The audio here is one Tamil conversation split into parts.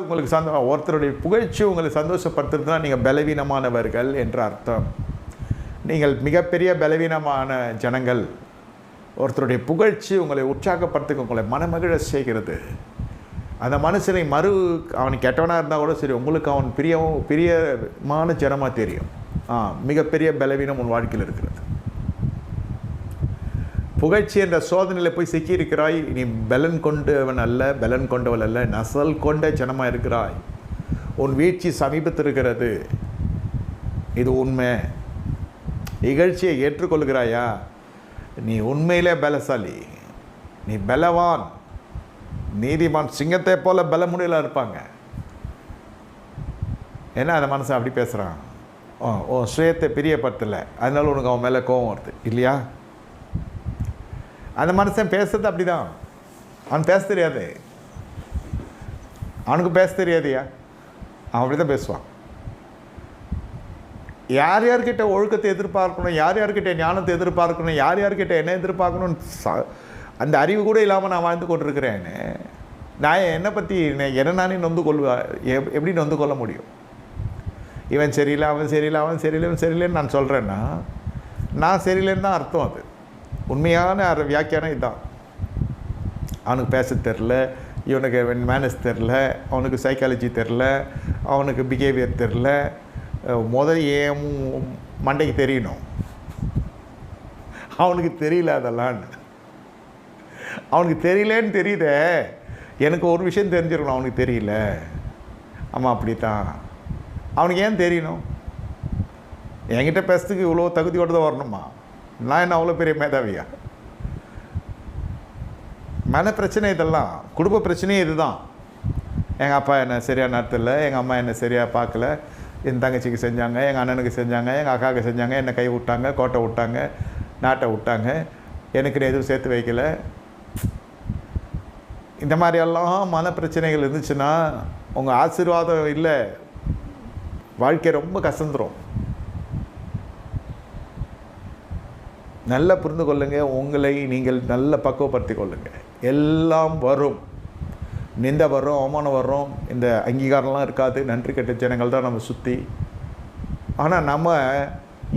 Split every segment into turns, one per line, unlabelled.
உங்களுக்கு ஒருத்தருடைய புகழ்ச்சி உங்களை சந்தோஷப்படுத்துறதுனா நீங்கள் பலவீனமானவர்கள் என்ற அர்த்தம். நீங்கள் மிகப்பெரிய பலவீனமான ஜனங்கள். ஒருத்தருடைய புகழ்ச்சி உங்களை உற்சாகப்படுத்துக்கு உங்களை மனமகிழ செய்கிறது. அந்த மனுஷனை அவனுக்கு கெட்டவனாக இருந்தால் கூட சரி, உங்களுக்கு அவன் பிரியமான ஜனமாக தெரியும். மிகப்பெரிய பலவீனம் உன் வாழ்க்கையில் இருக்கிறது. புகழ்ச்சி என்ற சோதனையில் போய் சிக்கியிருக்கிறாய். நீ பலன் கொண்டவன் அல்ல, பலன் கொண்டவள் அல்ல, நசல் கொண்ட ஜனமாக இருக்கிறாய். உன் வீழ்ச்சி சமீபத்தில் இருக்கிறது. இது உண்மை. இகழ்ச்சியை ஏற்றுக்கொள்கிறாயா? நீ உண்மையிலே பலசாலி, நீ பலவான், நீதிமான். சிங்கத்தை போல பலமுடியலாக இருப்பாங்க. ஏன்னா அந்த மனசை அப்படி பேசுகிறான். உன் சுயத்தை பிரியப்பட்டலை, அதனால உனக்கு அவன் மேலே கோபம் வருது இல்லையா? அந்த மனுஷன் பேசுறது அப்படி தான். அவன் பேச தெரியாது, அவனுக்கு பேச தெரியாதியா? அவன் அப்படி தான் பேசுவான். யார் யார்கிட்ட ஒழுக்கத்தை எதிர்பார்க்கணும், யார் யார்கிட்ட ஞானத்தை எதிர்பார்க்கணும், யார் யார்கிட்ட என்ன எதிர்பார்க்கணும்னு அந்த அறிவு கூட இல்லாமல் நான் வாழ்ந்து கொண்டிருக்கிறேன்னு நான் என்னை பற்றி என்ன நானே நொந்து எப்படி நொந்து கொள்ள முடியும்? இவன் சரியில்லை, அவன் சரியில்லை, அவன் சரியில்லை, இவன் சரியில்லைன்னு நான் சொல்கிறேன்னா நான் சரியில்லைன்னு தான் அர்த்தம். அது உண்மையான வியாக்கியானம் இதுதான். அவனுக்கு பேச தெரில, இவனுக்கு மேனஸ் தெரில, அவனுக்கு சைக்காலஜி தெரில, அவனுக்கு பிஹேவியர் தெரில. ஏன் மண்டைக்கு தெரியணும், அவனுக்கு தெரியல. அதெல்லாம் அவனுக்கு தெரியலன்னு தெரியுதே. எனக்கு ஒரு விஷயம் தெரிஞ்சிருக்கணும், அவனுக்கு தெரியல. ஆமாம், அப்படி தான். அவனுக்கு ஏன் தெரியணும்? என்கிட்ட பேசுறதுக்கு இவ்வளோ தகுதியோடு தான் வரணுமா? நான் என்ன அவ்வளோ பெரிய மேதாவியா? மன பிரச்சனை இதெல்லாம், குடும்ப பிரச்சனையே இதுதான். எங்கள் அப்பா என்னை சரியாக நடத்தலை, எங்கள் அம்மா என்னை சரியாக பார்க்கல, என் தங்கச்சிக்கு செஞ்சாங்க, எங்கள் அண்ணனுக்கு செஞ்சாங்க, எங்கள் அக்காவுக்கு செஞ்சாங்க, என்னை கை விட்டாங்க, கோட்டை விட்டாங்க, நாட்டை விட்டாங்க, எனக்கு எதுவும் சேர்த்து வைக்கல. இந்த மாதிரியெல்லாம் மன பிரச்சனைகள் இருந்துச்சுன்னா உங்கள் ஆசீர்வாதம் இல்லை, வாழ்க்கை ரொம்ப கசந்துரும். நல்லா புரிந்து கொள்ளுங்கள். உங்களை நீங்கள் நல்ல பக்குவப்படுத்தி கொள்ளுங்கள். எல்லாம் வரும், நிந்த வரும், அவமானம் வரும், இந்த அங்கீகாரம்லாம் இருக்காது. நன்றி கெட்ட ஜனங்கள் தான் நம்ம சுற்றி. ஆனால் நம்ம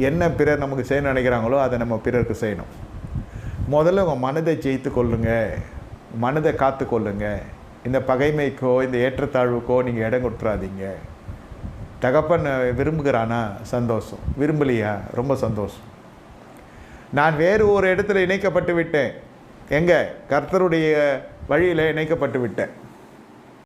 என்ன பிறர் நமக்கு செய்ய நினைக்கிறாங்களோ அதை நம்ம பிறருக்கு செய்யணும். முதல்ல உங்கள் மனதை ஜெயித்து கொள்ளுங்க, மனதை காத்து கொள்ளுங்க. இந்த பகைமைக்கோ இந்த ஏற்றத்தாழ்வுக்கோ நீங்கள் இடம் கொடுத்துறாதீங்க. தகப்பன் விரும்புகிறானா? சந்தோஷம். விரும்பலையா? ரொம்ப சந்தோஷம். நான் வேறு ஒரு இடத்துல இணைக்கப்பட்டு விட்டேன். எங்கே? கர்த்தருடைய வழியில் இணைக்கப்பட்டு விட்டேன்.